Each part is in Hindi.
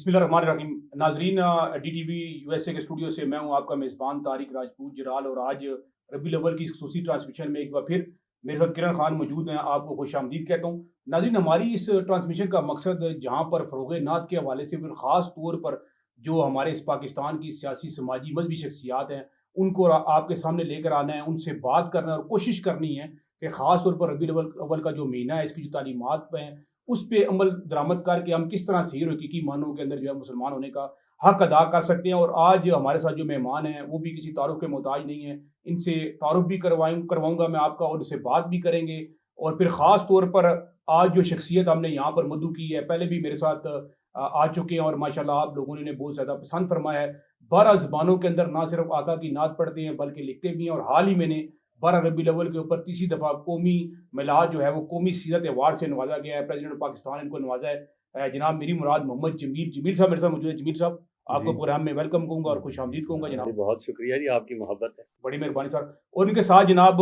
बिस्मिल्लाहिर्रहमानिर्रहीम। नाजरीन, DTV USA के स्टूडियो से मैं हूं आपका मेज़बान तारिक राजपूत जलाल, और आज रबीउल अव्वल की खसूसी ट्रांसमिशन में एक बार फिर मेरे साथ किरण खान मौजूद हैं। आपको खुशामदीद कहता हूं। नाजरीन, हमारी इस ट्रांसमिशन का मकसद जहां पर फ़रोग़ नात के हवाले से फिर ख़ास तौर पर जो हमारे इस पाकिस्तान की सियासी, समाजी, मजहबी शख्सियात हैं उनको आपके सामने लेकर आना है, उनसे बात करना है और कोशिश करनी है कि ख़ास तौर पर रबीउल अव्वल का जो महीना है, इसकी जो तालीमात हैं उस पे अमल दरामद करके हम किस तरह सही और हकीकी मानों के अंदर जो है मुसलमान होने का हक अदा कर सकते हैं। और आज हमारे साथ जो मेहमान हैं वो भी किसी तारुफ के मोहताज नहीं है, इनसे तारुफ भी करवाऊंगा मैं आपका, और उनसे बात भी करेंगे। और फिर ख़ास तौर पर आज जो शख्सियत हमने यहाँ पर मदू की है, पहले भी मेरे साथ आ चुके हैं और माशाल्लाह आप लोगों ने बहुत ज़्यादा पसंद फरमाया है। 12 ज़बानों के अंदर ना सिर्फ आका की नात पढ़ते हैं बल्कि लिखते भी हैं, और हाल ही मैंने 12 रबीउल अव्वल के ऊपर तीसरी दफ़ा कौमी मिलाद जो है वो कौमी सीरत अवार्ड से नवाजा गया है। प्रेसिडेंट ऑफ पाकिस्तान इनको नवाजा है। जनाब मेरी मुराद मोहम्मद जमील जमील साहब मेरे साथ मौजूद है। जमील साहब, आपको जी, प्रोग्राम में वेलकम कहूँगा और खुशामदीद कहूँगा जी, जनाब। बहुत शुक्रिया जी, आपकी मोहब्बत है। बड़ी मेहरबानी सर। और इनके साथ जनाब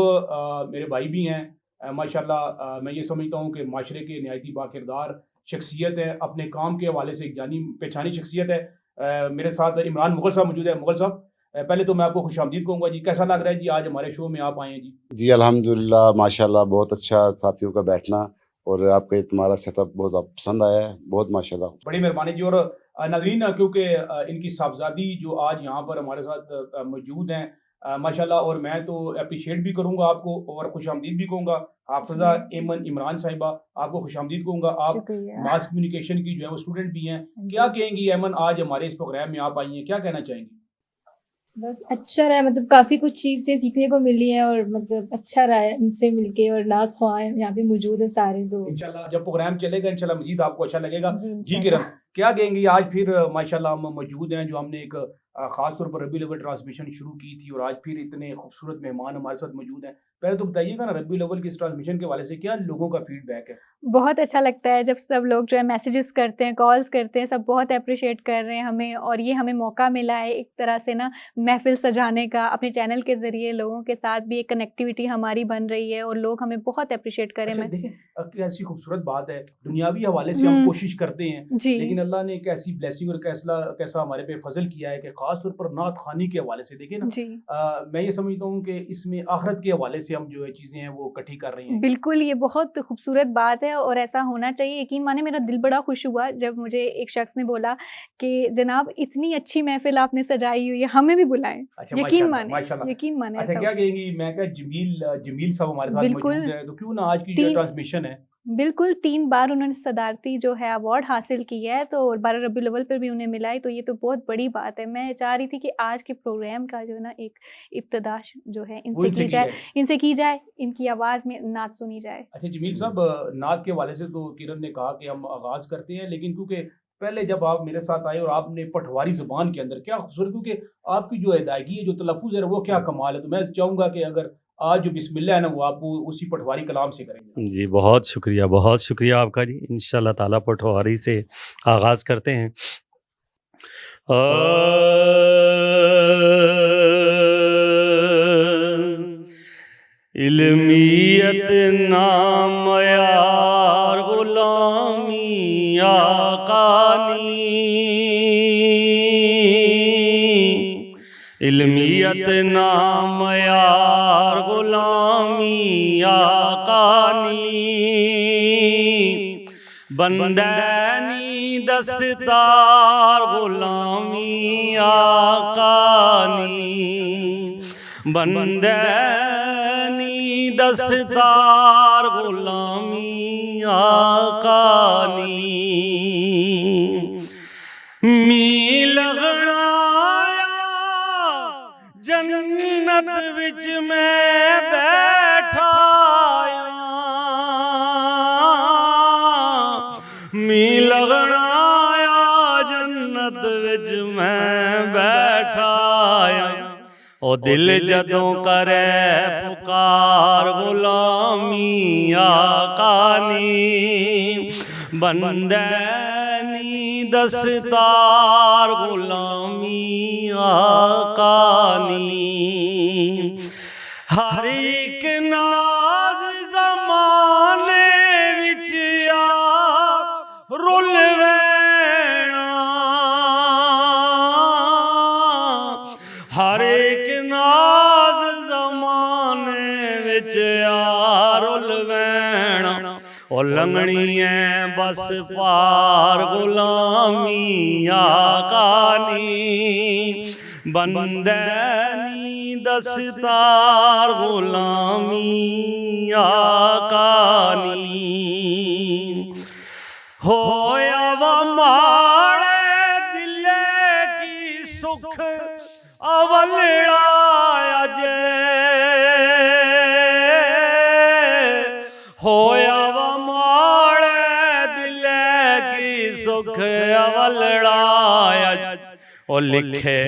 मेरे भाई भी हैं। माशाल्लाह, मैं ये समझता हूँ कि माशरे के नहायती बाकिरदार शख्सियत है, अपने काम के हवाले से एक जानी पहचानी शख्सियत है। मेरे साथ इमरान मुगल साहब मौजूद है। मुगल साहब, पहले तो मैं आपको खुशामदीद कहूँगा जी, कैसा लग रहा है जी आज हमारे शो में आप आए हैं जी? जी अल्हम्दुलिल्लाह, माशाल्लाह, बहुत अच्छा साथियों का बैठना और आपका तुम्हारा सेटअप बहुत पसंद आया है, बहुत माशाल्लाह। बड़ी मेहरबानी जी। और नाज़रीन, क्योंकि इनकी साहबज़ादी जो आज यहाँ पर हमारे साथ मौजूद हैं, माशाल्लाह, और मैं तो एप्रिशिएट भी करूँगा आपको और खुशामदीद भी कहूँगा। हाफ़िज़ा ऐमन इमरान साहिबा, आपको खुशामदीद कहूँगा। आप शुक्रिया। मास कम्युनिकेशन की जो है वो स्टूडेंट भी हैं। जी। क्या कहेंगी ऐमन, आज हमारे इस प्रोग्राम में आप आई हैं, क्या कहना चाहेंगी? बस अच्छा रहा, मतलब काफ़ी कुछ चीज़ें सीखने को मिली हैं और मतलब अच्छा रहा है इनसे मिलके, और नाज़ ख़्वाह यहाँ पे मौजूद है सारे, तो इंशाल्लाह जब प्रोग्राम चलेगा इंशाल्लाह मज़ीद आपको अच्छा लगेगा। जी जी किरण, इंशाल्लाह। क्या कहेंगी? आज फिर माशाल्लाह हम मौजूद हैं, जो हमने एक ख़ास तौर पर रबीउल अव्वल ट्रांसमिशन शुरू की थी और आज फिर इतने खूबसूरत मेहमान हमारे साथ मौजूद हैं। पहले तो बताइएगा ना, रबीउल अव्वल की इस ट्रांसमिशन के हवाले से क्या लोगों का फीडबैक है? बहुत अच्छा लगता है जब सब लोग जो है मैसेजेस करते हैं, कॉल्स करते हैं, सब बहुत एप्रिशिएट कर रहे हैं हमें, और ये हमें मौका मिला है एक तरह से ना महफ़िल सजाने का। अपने चैनल के ज़रिए लोगों के साथ भी एक कनेक्टिविटी हमारी बन रही है और लोग हमें बहुत एप्रिशिएट कर रहे अच्छा हैं। देखें, कैसी खूबसूरत बात है। दुनियावी हवाले से हम हुँ, कोशिश करते हैं, जी। लेकिन अल्लाह ने एक ऐसी ब्लेसिंग और कैसा हमारे पे फजल किया है कि खास तौर पर नात खानी के हवाले से देखें ना, जी। मैं ये समझता हूँ कि इसमें आखिरत के हवाले से हम जो है चीज़ें हैं वो इकट्ठी कर रहे हैं। बिल्कुल, ये बहुत खूबसूरत बात है और ऐसा होना चाहिए। यकीन मानिए मेरा दिल बड़ा खुश हुआ जब मुझे एक शख़्स ने बोला कि जनाब इतनी अच्छी महफ़िल आपने सजाई हुई है, हमें भी बुलाएँ। अच्छा, यकीन माशाल्लाह, माने, माशाल्लाह। यकीन माने अच्छा, ऐसा क्या हुआ। कहेंगी? मैं क्या जमील साहब हमारे साथ बिल्कुल, मौजूद हैं, तो क्यों ना आज की जो है 3 ट्रांसमिशन है। बिल्कुल 3 बार उन्होंने सदारती जो है अवार्ड हासिल किया है, तो 12 रबीउल अव्वल पर भी उन्हें मिला है, तो ये तो बहुत बड़ी बात है। मैं चाह रही थी कि आज के प्रोग्राम का जो है ना एक इब्तिदा जो है वो इनसे की जाए। इनसे की जाए, इनकी आवाज़ में नात सुनी जाए। अच्छा जमील साहब, नात के हवाले से तो किरण ने कहा कि हम आगाज़ करते हैं, लेकिन क्योंकि पहले जब आप मेरे साथ आए और आपने पटवारी ज़ुबान के अंदर क्या खूबसूरत, क्योंकि आपकी जो अदायगी है, जो तलफ़्फ़ुज़ है वो क्या कमाल है। तो मैं चाहूँगा कि अगर आज जो बिस्मिल्लाह है ना वो आप वो उसी पटवारी कलाम से करेंगे। जी, बहुत शुक्रिया आपका जी। इंशाल्लाह ताला पटवारी से आगाज़ करते हैं। इल्मियत नाम यार गुलामी आकानी, इल्मियत नाम यार गुलामी आकानी, बंदैनी दस्तार गुलामी आकानी, बंदैनी दस्तार गुलामी आकानी, मी लगनाया जन्नत विच मैं बैठा, मी लगनाया जन्नत विच मैं बैठा, ओ दिल जदों करे पुकार गुलामी आकानी, बंदैनी दस्तार गुलामी आकानी, हर एक नाज जमाने विच आ रुल वैणा, ओ लंगड़ी है बस पार गुलामी आकानी बंदनी दस्तार गुलामी आकानी होया व माड़े दिले की सुख अवलड़ा अजे होया व माड़े दिले की सुख अवलड़ा और लिखे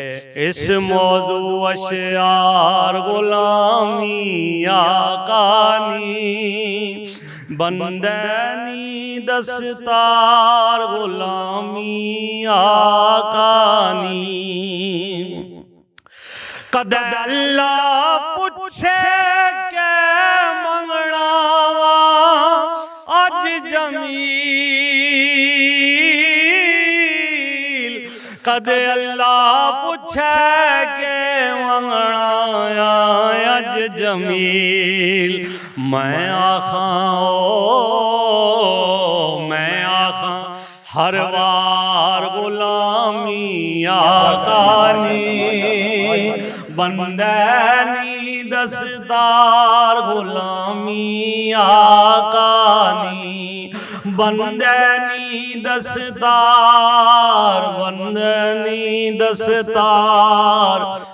इस मौजू अशयार गुलामी आकानी बंदनी दस्तार गुलामी आकानी कद अल्लाह पूछे के मंगड़ावा अज जमील कद अल्लाह पूछे के मंगड़ाया अज जमील मैं आखा हर बार गुलामी आकानी बंदनी दस्तार गुलामी आकानी बंदनी दस्तार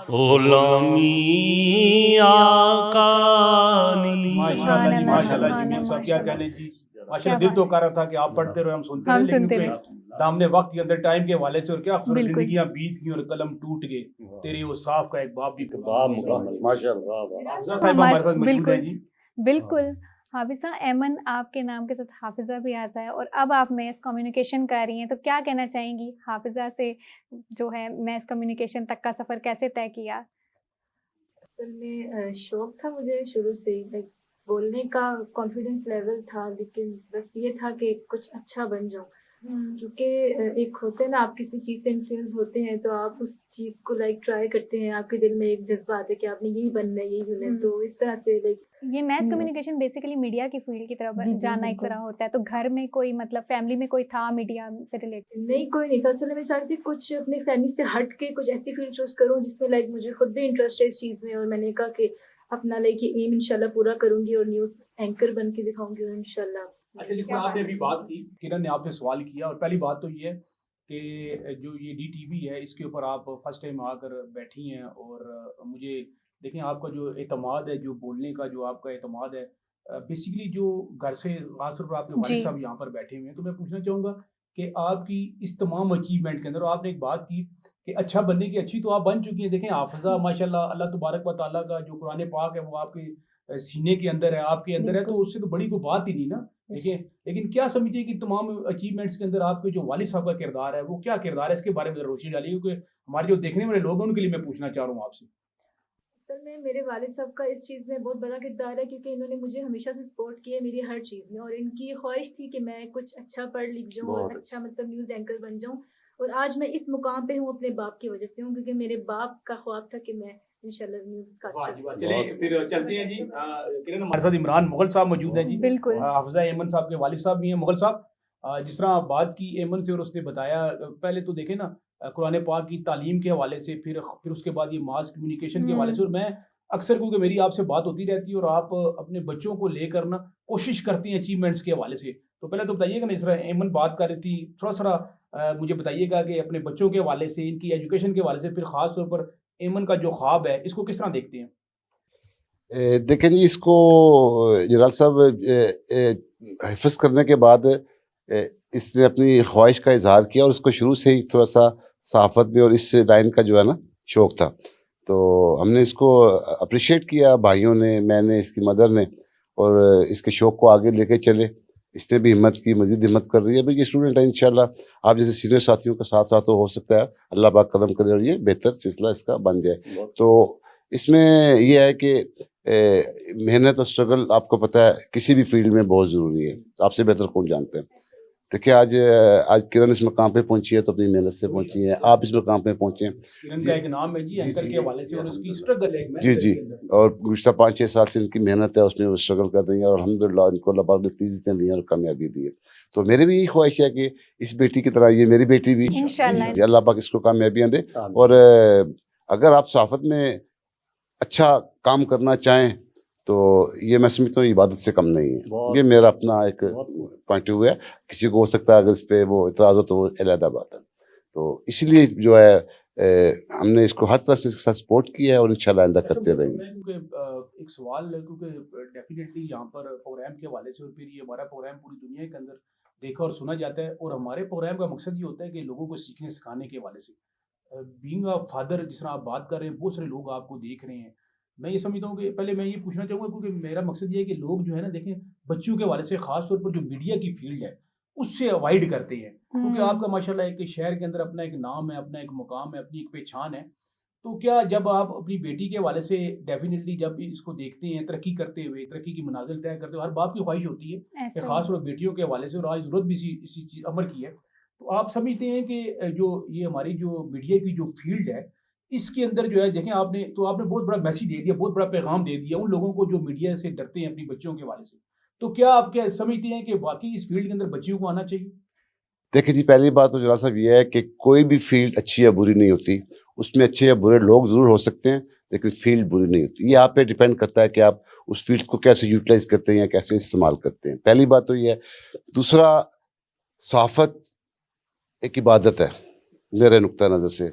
गुलामी आकानी। माशाल्लाह जी, माशाल्लाह जी, सब क्या कहने जी। माशाल्लाह, दिल तो कर रहा था कि आप पढ़ते रहे, हम सुनते रहे, लेकिन कोई दामने वक्त के अंदर टाइम के हवाले से और क्या खूबसूरत जिंदगियां बीत गई और कलम टूट गए। तेरी वो साफ का एक बाप भी माशाल्लाह। हाफिजा साहिबा हमारे साथ मौजूद है जी। बिल्कुल हाफिजा, एमन आपके नाम के साथ हाफिजा भी आता है और अब आप मैस कम्युनिकेशन कर रही हैं, तो क्या कहना चाहेंगी हाफिजा से जो है मैस कम्युनिकेशन तक का सफ़र कैसे तय किया? असल में शौक था मुझे शुरू से ही, लाइक बोलने का कॉन्फिडेंस लेवल था, लेकिन बस ये था कि कुछ अच्छा बन जाऊं। क्योंकि एक होते हैं ना, आप किसी चीज़ से इन्फ्लुएंस होते हैं तो आप उस चीज़ को लाइक ट्राई करते हैं, आपके दिल में एक जज्बा आता है कि आपने यही बनना है, यही होना है। तो इस तरह से लाइक ये मैस कम्युनिकेशन बेसिकली मीडिया की फील्ड की तरफ जाना एक तरह होता है, तो घर में कोई मतलब फैमिली में कोई था मीडिया से रिलेटेड? नहीं, कोई नहीं था। असल में मैं चाहती थी कुछ अपनी फैमिली से हट के कुछ ऐसी फील्ड चूज करूँ जिसमें लाइक मुझे खुद भी इंटरेस्ट है इस चीज़ में, और मैंने कहा कि अपना लाइक ये एम इंशाल्लाह पूरा करूंगी और न्यूज़ एंकर बन के दिखाऊंगी और इंशाल्लाह। अच्छा, जिस तरह आपने अभी बात की, किरण ने आपसे सवाल किया, और पहली बात तो ये है कि जो ये DTV है इसके ऊपर आप फर्स्ट टाइम आकर बैठी हैं, और मुझे देखें आपका जो एतमाद है, जो बोलने का जो आपका एतमाद है, बेसिकली जो घर से खासतौर पर आपके वालिद साहब यहाँ पर बैठे हुए हैं, तो मैं पूछना चाहूँगा कि आपकी इस तमाम अचीवमेंट के अंदर आपने एक बात की कि अच्छा बनने की, अच्छी तो आप बन चुकी हैं। देखें हाफिजा माशाल्लाह, अल्लाह तबारक व तआला का जो कुरान पाक है वो आपके सीने के अंदर है, आपके अंदर है, तो उससे तो बड़ी कोई बात ही नहीं ना। देखिए, लेकिन क्या समझिए कि तमाम अचीवमेंट्स के अंदर आपके जो वालिद साहब का किरदार है वो क्या किरदार है, इसके बारे में रोशनी डालिए, क्योंकि हमारे जो देखने वाले लोग हैं उनके लिए मैं पूछना चाह रहा हूँ आपसे। असल में मेरे वालिद साहब का इस चीज़ में बहुत बड़ा किरदार है, क्योंकि इन्होंने मुझे हमेशा से सपोर्ट किया मेरी हर चीज़ में, और इनकी ख्वाहिश थी कि मैं कुछ अच्छा पढ़ लिख जाऊँ और अच्छा मतलब न्यूज़ एंकर बन जाऊँ। और आज मैं इस मुकाम पे हूँ अपने बाप की वजह से हूँ, क्योंकि मेरे बाप का ख्वाब था कि मैं इंशाल्लाह न्यूज़ का। चलिए फिर चलते हैं जी। किरण, हमारे साथ इमरान मुगल साहब मौजूद हैं जी। बिल्कुल। हाफिजा एमन साहब के वालिद साहब भी हैं। मुगल साहब, जिस तरह बात की एमन से और उसने बताया, पहले तो देखें ना कुरान पाक की तालीम के हवाले से, फिर उसके बाद ये मास कम्युनिकेशन के हवाले से, और मैं अक्सर, क्योंकि मेरी आपसे बात होती रहती है और आप अपने बच्चों को लेकर ना कोशिश करती हैं अचीवमेंट्स के हवाले से, तो पहले तो बताइएगा ना, इस तरह एमन बात कर रही थी, थोड़ा मुझे बताइएगा कि अपने बच्चों के हवाले से, इनकी एजुकेशन के हवाले से, फिर ख़ास तौर पर एमन का जो ख्वाब है इसको किस तरह देखते हैं? देखें जी, इसको जलाल साहब हिफ्ज़ करने के बाद इसने अपनी ख्वाहिश का इजहार किया, और उसको शुरू से ही थोड़ा सा सहाफ़त में और इस लाइन का जो है ना शौक़ था, तो हमने इसको अप्रिशिएट किया, भाइयों ने, मैंने, इसकी मदर ने, और इसके शौक़ को आगे लेके चले। इसने भी हिम्मत की, मज़ीद हिम्मत कर रही है। अभी ये स्टूडेंट है, इंशाल्लाह आप जैसे सीनियर साथियों के साथ साथ तो हो सकता है अल्लाह पाक करम करे और ये बेहतर सिलसिला इसका बन जाए। तो इसमें यह है कि मेहनत और स्ट्रगल आपको पता है किसी भी फील्ड में बहुत ज़रूरी है, आपसे बेहतर कौन जानते हैं। देखिए आज किरण इस मकाम पे पहुंची है तो अपनी मेहनत से पहुंची है, आप इस मकाम पे पहुंचे हैं। किरण का एक नाम है जी एंकर के हवाले से और उसकी स्ट्रगल है एक जी मेहनत जी, के अंदर। और गुज़श्ता 5-6 साल से इनकी मेहनत है, उसमें वो स्ट्रगल कर रही हैं और अल्हम्दुलिल्लाह इनको अल्लाह पाक ने इतनी चीज़ें दी हैं और कामयाबी दी है। तो मेरी भी यही ख्वाहिश है कि इस बेटी की तरह ये मेरी बेटी भी, इंशाल्लाह। जी अल्लाह पाक इसको कामयाबियाँ दे। और अगर आप सहाफ़त में अच्छा काम करना चाहें तो ये मैं समझता हूँ इबादत से कम नहीं है। बहुत- ये मेरा अपना एक बहुत- पॉइंट ऑफ व्यू है। किसी को हो सकता है अगर इस पे वो इतराज़ हो तो वो अलहदा बात है। तो इसीलिए जो है हमने इसको हर तरह से इसके साथ सपोर्ट किया है और इंशाल्लाह आइंदा करते रहेंगे। मैं क्योंकि एक सवाल है क्योंकि डेफिनेटली यहाँ पर प्रोग्राम के हवाले से और फिर ये हमारा प्रोग्राम पूरी दुनिया के अंदर देखा और सुना जाता है और हमारे प्रोग्राम का मकसद ये होता है कि लोगों को सीखने सिखाने के हवाले से बीइंग अ फादर जिस तरह आप बात कर रहे हैं बहुत सारे लोग आपको देख रहे हैं। मैं ये समझता हूँ कि पहले मैं ये पूछना चाहूँगा क्योंकि मेरा मकसद ये है कि लोग जो है ना देखें बच्चों के हवाले से खास तौर पर जो मीडिया की फील्ड है उससे अवॉइड करते हैं क्योंकि आपका माशाल्लाह एक शहर के अंदर अपना एक नाम है, अपना एक मुकाम है, अपनी एक पहचान है। तो क्या जब आप अपनी बेटी के हवाले से डेफिनेटली जब इसको देखते हैं तरक्की करते हुए, तरक्की की मनाजिल तय करते हुए, हर बाप की ख्वाहिश होती है कि ऐसे खास तौर पर बेटियों के हवाले से और आज ज़रूरत भी इसी चीज़ अमर की है। तो आप समझते हैं कि जो ये हमारी जो मीडिया की जो फील्ड है, इसके अंदर जो है देखें आपने तो आपने बहुत बड़ा मैसेज दे दिया, बहुत बड़ा पैगाम दे दिया उन लोगों को जो मीडिया से डरते हैं अपनी बच्चियों के हवाले से। तो क्या आप क्या समझते हैं कि वाक़ई इस फील्ड के अंदर बच्चियों को आना चाहिए? देखिए जी, पहली बात तो जनाब साहब ये है कि कोई भी फील्ड अच्छी या बुरी नहीं होती। उसमें अच्छे या बुरे लोग ज़रूर हो सकते हैं, लेकिन फील्ड बुरी नहीं होती। ये आप पे डिपेंड करता है कि आप उस फील्ड को कैसे यूटिलाइज़ करते हैं या कैसे इस्तेमाल करते हैं। पहली बात तो ये है। दूसरा, सहाफ़त एक इबादत है मेरे नुक्ता नज़र से,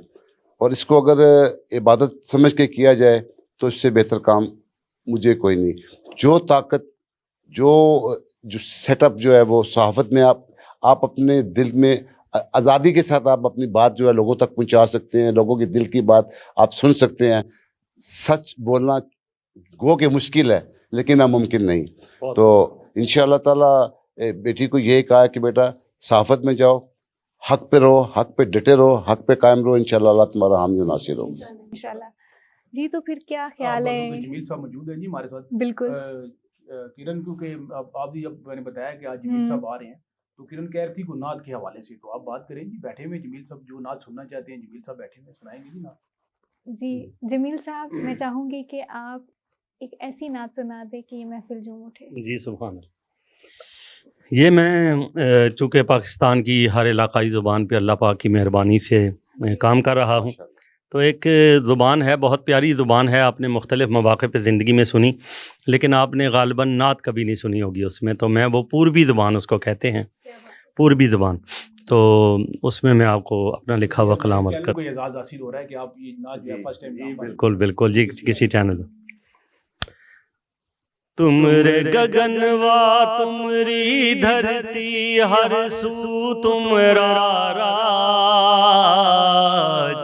और इसको अगर इबादत समझ के किया जाए तो इससे बेहतर काम मुझे कोई नहीं। जो ताकत जो सेटअप जो है वो सहाफ़त में आप अपने दिल में आज़ादी के साथ आप अपनी बात जो है लोगों तक पहुंचा सकते हैं, लोगों के दिल की बात आप सुन सकते हैं। सच बोलना गो के मुश्किल है लेकिन नामुमकिन नहीं। तो इंशाअल्लाह ताला बेटी को यही कहा है कि बेटा सहाफ़त में जाओ, हक पे रहो, हक पे डटे रहो, हक पे कायम रहो, इंशाअल्लाह अल्लाह तुम्हारा हामी और नासिर होगा। इंशाल्लाह। जी, तो फिर क्या ख्याल है? जमील साहब मौजूद हैं जी हमारे साथ। बिल्कुल। किरण क्योंकि अब आप भी जब मैंने बताया कि आज जमील साहब आ रहे हैं तो किरण कह रही थी को नात के हवाले से तो आप बात करें जी बैठे हुए जमील साहब जो नात सुनना चाहते हैं जमील साहब बैठे हुए सुनाएंगे जी नात। जी, जमील साहब मैं चाहूँगी कि आप एक ऐसी नात सुना दें कि ये महफ़िल झूम उठे। जी सुभान अल्लाह। ये मैं चूँकि पाकिस्तान की हर इलाकाई ज़ुबान पे अल्लाह पाक की मेहरबानी से काम कर रहा हूँ, तो एक ज़ुबान है, बहुत प्यारी ज़ुबान है, आपने मुख्तलिफ़ मौक़े पे ज़िंदगी में सुनी, लेकिन आपने ग़ालिबन नात कभी नहीं सुनी होगी उसमें। तो मैं वो पूर्वी ज़ुबान उसको कहते हैं, पूर्वी ज़ुबान। तो उसमें मैं आपको अपना लिखा हुआ कलाम अर्ज़ कर। कोई एजाज़ हासिल हो रहा है कि आप ये नात जो है फर्स्ट टाइम जी बिल्कुल बिल्कुल जी, किसी चैनल में। तुमरे गगनवा तुमरी धरती हर सू तुमरा राज,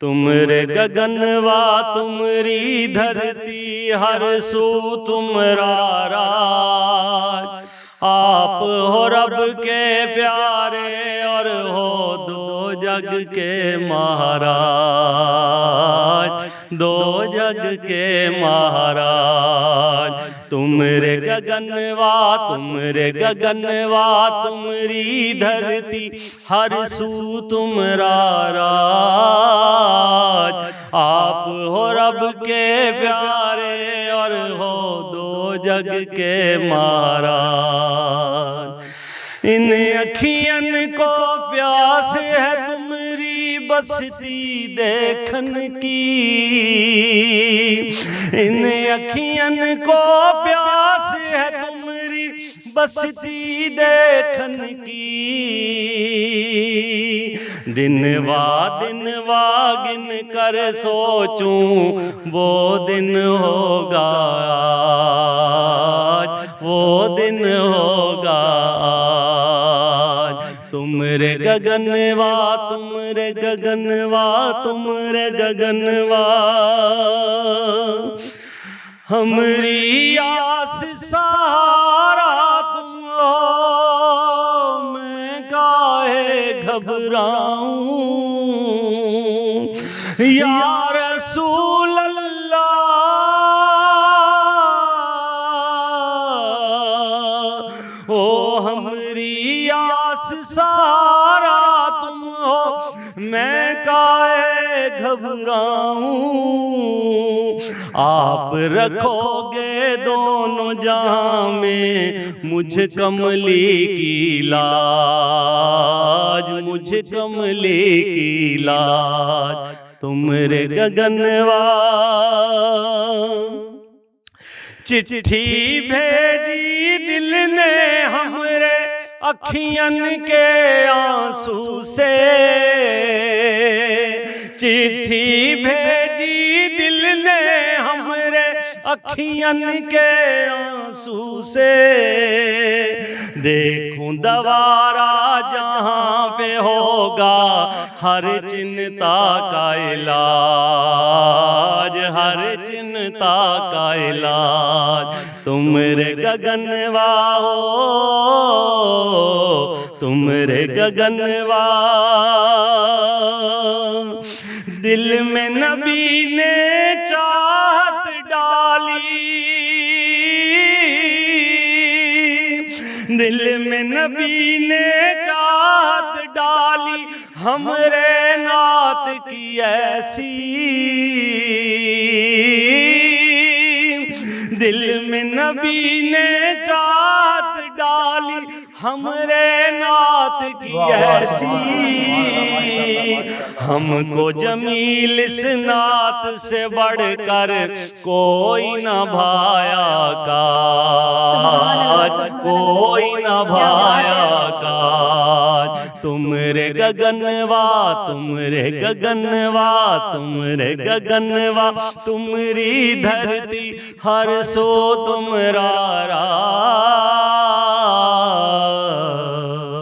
तुमरे गगनवा तुमरी धरती हर सू तुमरा राज। आप हो रब के प्यारे और हो दो जग के महाराज, दो जग के महाराज। तुमरे गगनवा तुमरी धरती हर सू तुमरा राज। आप हो रब के प्यारे और हो दो जग के महाराज। इन अखियन को प्यास है तुमरी बसती देखन की, इन अखियन को प्यास है तुमरी बसती देखन की। दिन वा गिन कर सोचूं वो दिन होगा आज, वो दिन होगा आज। तुमरे गगनवा तुमरे गगनवा हमरी आस सहारा तुम हो, मैं काहे घबराऊं या रसूल अल्लाह। ओ हमरी सारा तुम हो, मैं काहे घबराऊं। आप रखोगे दोनों जहां में मुझे कमली की लाज, मुझे कमली की लाज। तुम रे गगनवा चिट्ठी भेजी दिल ने हमरे अखियन के आंसू से, चिट्ठी भेजी दिल ने हमरे अखियन के आंसू से। देखूं दवारा जहां पे होगा हर चिंता का इलाज, हर चिंता का इलाज। तुम रे गगनवा हो, तुम रे गगनवा। दिल में नबी ने चाहत डाली, दिल में नबी ने चाहत डाली, हमरे नात की ऐसी। दिल में नबी ने चाहत डाली, हमरे नात की ऐसी। हमको जमील इस नात से बढ़कर कोई न भाया काश, कोई न भाया काश। तुम रे गगनवा, तुम रे गगनवा, तुम रे गगनवा। तुमरी धरती हर सो तुमरा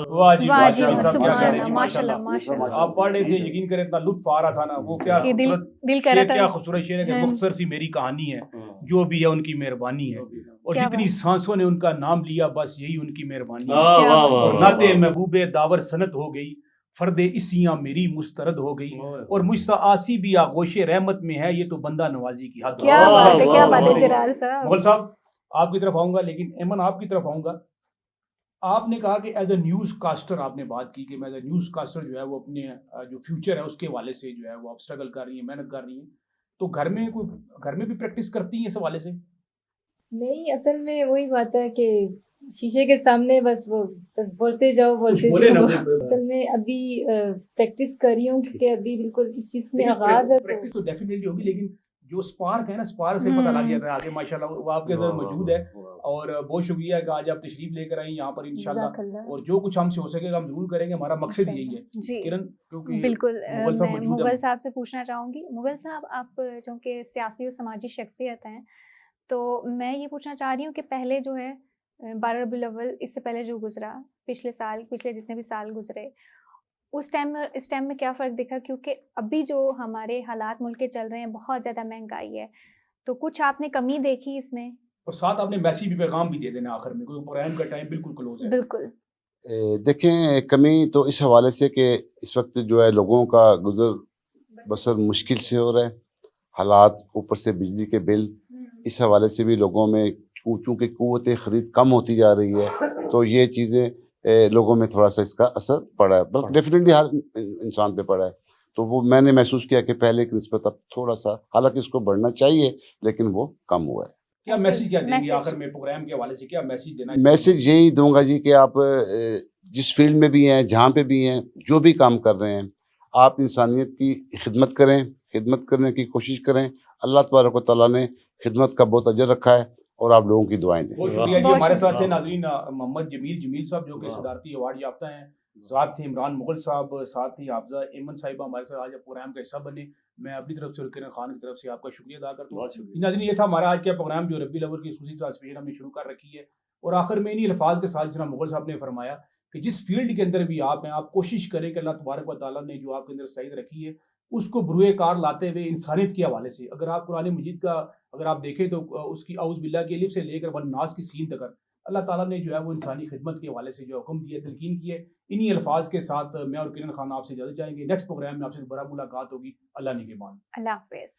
वाह जी वाह जी, माशाल्लाह, सुभान क्या अल्लाह, माशाल्लाह, माशाल्लाह। आप पढ़ रहे थे, यकीन करें इतना लुत्फ आ रहा था ना, वो क्या कि दिल खूबसूरत कर रहा शेर, था। क्या खूबसूरत शेर है कि हाँ। मुख्तसर सी मेरी कहानी है, जो भी है उनकी मेहरबानी है, और क्या जितनी सांसों ने उनका नाम लिया बस यही उनकी मेहरबानी है। वाह वाह और वाह नाते महबूबे दावर सनत हो गई, फर्दे इसियां मेरी मुस्तरद हो गई, और मुझसा आसी भी आगोशे रहमत में है, ये तो बंदा नवाजी की हद। क्या वाह, बात है, क्या वाह, बात है वाह। जलाल साहब। मुगल साहब आपकी तरफ आऊंगा, लेकिन एमन आपकी तरफ आऊंगा। आपने कहा कि एज अ न्यूज़ कास्टर आपने बात की कि मैं एज अ न्यूज़ कास्टर जो है वो अपने जो फ्यूचर है उसके हवाले से जो है वो आप स्ट्रगल कर रही हैं, मेहनत कर रही हैं, तो घर में भी प्रैक्टिस करती हैं इस हवाले से? नहीं, असल में वही बात है कि शीशे के सामने बस बोलते जाओ बोले ना, असल में अभी प्रैक्टिस कर रही हूँ क्योंकि अभी बिल्कुल इस चीज़ में आगाज है। प्रैक्टिस तो डेफिनेटली होगी, लेकिन जो स्पार्क है ना, स्पार्क से पता लग जाता है आगे माशाल्लाह वो आपके अंदर मौजूद है। और बहुत शुक्रिया कि आज आप तशरीफ लेकर आई यहाँ पर इंशाल्लाह, जज़ाकल्लाह। और जो कुछ हमसे हो सकेगा हम जरूर करेंगे, हमारा मकसद यही है जी किरण, क्योंकि बिल्कुल। मुगल साहब मैं मौजूद मुगल हैं। साहब से पूछना चाहूँगी, मुगल साहब आप जो कि सियासी और समाजी शख्सियत हैं, तो मैं ये पूछना चाह रही हूँ कि पहले जो है 12 रबीउल अव्वल, इससे पहले जो गुजरा, पिछले साल, पिछले जितने भी साल गुजरे, उस टाइम में इस टाइम में क्या फ़र्क दिखा? क्योंकि अभी जो हमारे हालात मुल्क के चल रहे हैं, बहुत ज़्यादा महंगाई है, तो कुछ आपने कमी देखी इसमें? और साथ आपने मैसेज भी, पैगाम भी दे देना आखिर में, क्योंकि प्रोग्राम का टाइम बिल्कुल क्लोज है। बिल्कुल। देखें, कमी तो इस हवाले से कि इस वक्त जो है लोगों का गुजर बसर मुश्किल से हो रहा है, हालात, ऊपर से बिजली के बिल, इस हवाले से भी लोगों में चूँकि क़ुव्वत ख़रीद कम होती जा रही है, तो ये चीज़ें लोगों में थोड़ा सा इसका असर पड़ा है, बल्कि डेफिनेटली हर इंसान पे पड़ा है। तो वो मैंने महसूस किया कि पहले की निस्बत अब थोड़ा सा, हालांकि इसको बढ़ना चाहिए, लेकिन वो कम हुआ है। क्या मैसेज क्या देंगे मैसेज? आखिर में प्रोग्राम के हवाले से, क्या मैसेज देना? मैसेज यही दूंगा जी कि आप जिस फील्ड में भी हैं, जहाँ पे भी हैं, जो भी काम कर रहे हैं, आप इंसानियत की खिदमत करें, खिदमत करने की कोशिश करें। अल्लाह तबारक व तआला ने खिदमत का बहुत अजर रखा है, और आप लोगों की दुआएं दें। बहुत शुक्रिया जी। बहुत हमारे साथ थे शुक्रिया। नाज़रीन मोहम्मद जमील साहब, जो कि सदारती अवार्ड याफ्ता हैं, साथ थे इमरान मुगल साहब, साथ ही हाफजा एमन साहिबा हमारे साथ आज प्रोग्राम का हिस्सा बने। मैं अपनी तरफ से और किरण खान की तरफ से आपका शुक्रिया अदा करता हूँ। नाज़रीन, ये था हमारा आज का प्रोग्राम, जो रबीउल अव्वल की खुसूसी ट्रांसमिशन हमने शुरू कर रखी है, और आखिर में इन्हीं अल्फाज के साथ जितना मुगल साहब ने फरमाया कि जिस फील्ड के अंदर भी आप हैं, आप कोशिश करें कि अल्लाह तबारक व तआला ने जो आपके अंदर सलाहियत रखी है उसको बुरुए कार लाते हुए इंसानियत के हवाले से, अगर आप कुरान मजीद का अगर आप देखें तो उसकी औज़ बिल्लाह की अलिफ से लेकर वन नास की सीन तक अल्लाह ताला ने जो है वो इंसानी खिदमत के हवाले से जो हुक्म दिया, तलकीन की है। इन्हीं अल्फाज के साथ मैं और किरण खान आपसे इजाज़त चाहेंगे। नेक्स्ट प्रोग्राम में आपसे दोबारा मुलाकात होगी। अल्लाह निगहबान। अल्लाह हाफ़िज़।